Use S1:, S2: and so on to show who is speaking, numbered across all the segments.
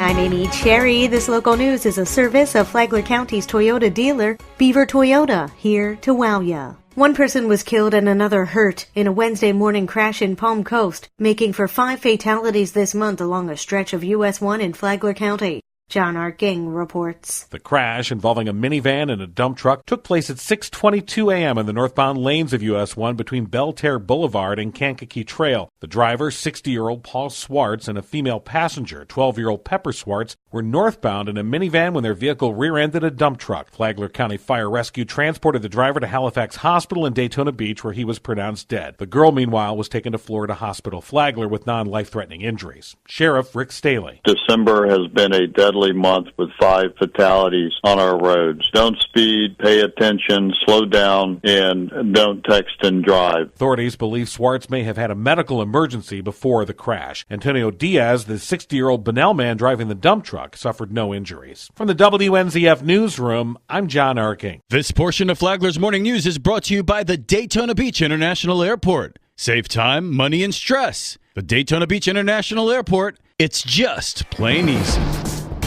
S1: I'm Amy Cherry. This local news is a service of Flagler County's Toyota dealer, Beaver Toyota, here to wow ya. One person was killed and another hurt in a Wednesday morning crash in Palm Coast, making for 5 fatalities this month along a stretch of US 1 in Flagler County. John Arking reports.
S2: The crash, involving a minivan and a dump truck, took place at 6:22 a.m. in the northbound lanes of US 1 between Belterre Boulevard and Kankakee Trail. The driver, 60-year-old Paul Swartz, and a female passenger, 12-year-old Pepper Swartz, were northbound in a minivan when their vehicle rear-ended a dump truck. Flagler County Fire Rescue transported the driver to Halifax Hospital in Daytona Beach, where he was pronounced dead. The girl, meanwhile, was taken to Florida Hospital Flagler with non-life-threatening injuries. Sheriff Rick Staley.
S3: December has been a deadly month with 5 fatalities on our roads. Don't speed, pay attention, slow down, and don't text and drive.
S2: Authorities believe Swartz may have had a medical emergency before the crash. Antonio Diaz, the 60-year-old Bunnell man driving the dump truck, suffered no injuries. From the WNZF Newsroom, I'm John Arking.
S4: This portion of Flagler's Morning News is brought to you by the Daytona Beach International Airport. Save time, money, and stress. The Daytona Beach International Airport, it's just plain easy.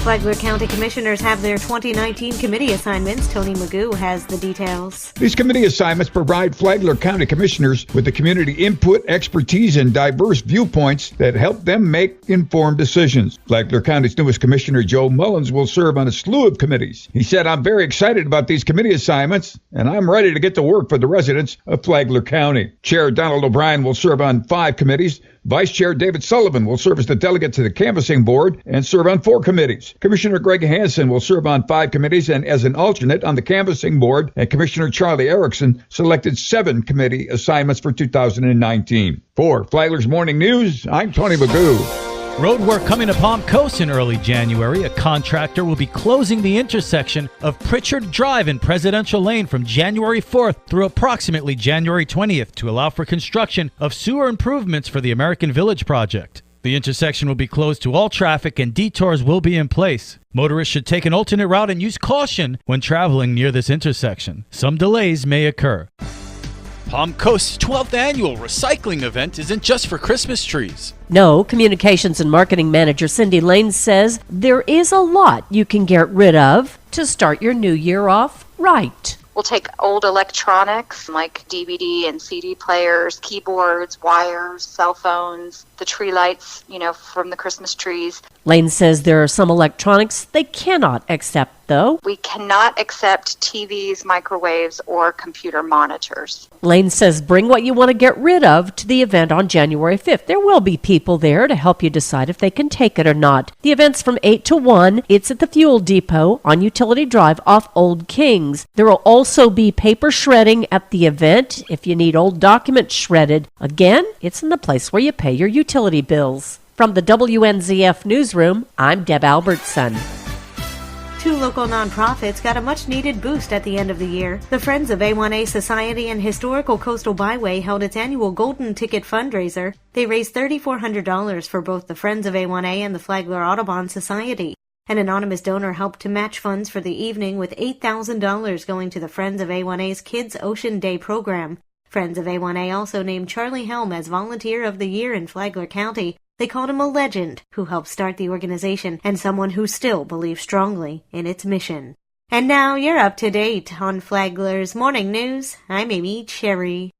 S1: Flagler County Commissioners have their 2019 committee assignments. Tony Magoo has the details.
S5: These committee assignments provide Flagler County Commissioners with the community input, expertise, and diverse viewpoints that help them make informed decisions. Flagler County's newest Commissioner, Joe Mullins, will serve on a slew of committees. He said, "I'm very excited about these committee assignments, and I'm ready to get to work for the residents of Flagler County." Chair Donald O'Brien will serve on 5 committees. Vice Chair David Sullivan will serve as the delegate to the Canvassing Board and serve on 4 committees. Commissioner Greg Hansen will serve on 5 committees and as an alternate on the Canvassing Board, and Commissioner Charlie Erickson selected 7 committee assignments for 2019. For Flagler's Morning News, I'm Tony Magoo.
S6: Road work coming to Palm Coast in early January. A contractor will be closing the intersection of Pritchard Drive and Presidential Lane from January 4th through approximately January 20th to allow for construction of sewer improvements for the American Village project. The intersection will be closed to all traffic and detours will be in place. Motorists should take an alternate route and use caution when traveling near this intersection. Some delays may occur. Palm Coast's 12th annual recycling event isn't just for Christmas trees.
S7: No, Communications and Marketing Manager Cindy Lane says there is a lot you can get rid of to start your new year off right.
S8: We'll take old electronics like DVD and CD players, keyboards, wires, cell phones, the tree lights, from the Christmas trees.
S7: Lane says there are some electronics they cannot accept, though.
S8: We cannot accept TVs, microwaves, or computer monitors.
S7: Lane says bring what you want to get rid of to the event on January 5th. There will be people there to help you decide if they can take it or not. The event's from 8 to 1. It's at the Fuel Depot on Utility Drive off Old Kings. There will also be paper shredding at the event if you need old documents shredded. Again, it's in the place where you pay your utility bills. From the WNZF Newsroom, I'm Deb Albertson.
S1: 2 local nonprofits got a much-needed boost at the end of the year. The Friends of A1A Society and Historical Coastal Byway held its annual Golden Ticket fundraiser. They raised $3,400 for both the Friends of A1A and the Flagler Audubon Society. An anonymous donor helped to match funds for the evening with $8,000 going to the Friends of A1A's Kids Ocean Day program. Friends of A1A also named Charlie Helm as Volunteer of the Year in Flagler County. They called him a legend who helped start the organization and someone who still believes strongly in its mission. And now you're up to date on Flagler's Morning News. I'm Amy Cherry.